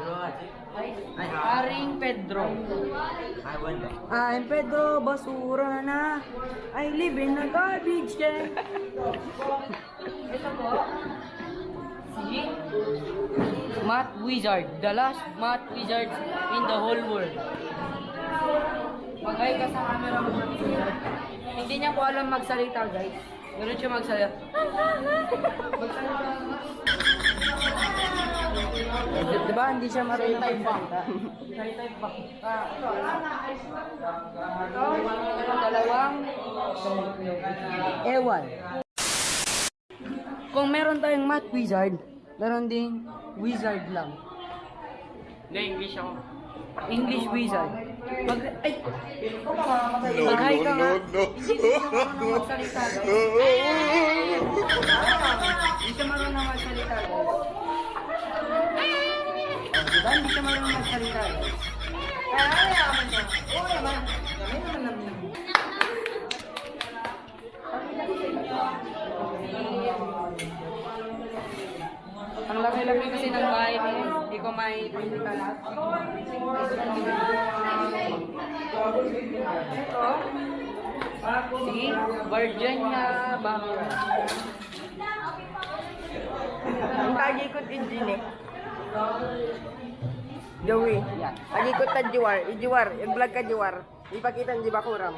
Haring Pedro. I'm Pedro, basura na. I live in a garbage can. Ito po. Si Math Wizard. The last math wizard in the whole world. Mag-hi ka sa camera mo. Hindi niya po alam magsalita, guys. Ganun siya magsalita. Diba, hindi siya marunong magsalita. Dalawang Ewan. Kung meron tayong math wizard, meron ding wizard lang. Hindi, English ako. English wizard. Ay! No, Mag-hi ka nga. no, no. Hindi magsalita, guys. Hindi siya marunong magsalita, guys. Diba? Hindi siya marunong magsalita, guys. Ang laki-laki kasi ng bahay niya. Hindi ko may pinita lahat. Ito. Si Virginia Baccarat. Ang tagikot engine eh. Joey. Tagikot ta Juwar. Ijuwar. I-vlog ka Juwar. Ipakita ang Jibakuram.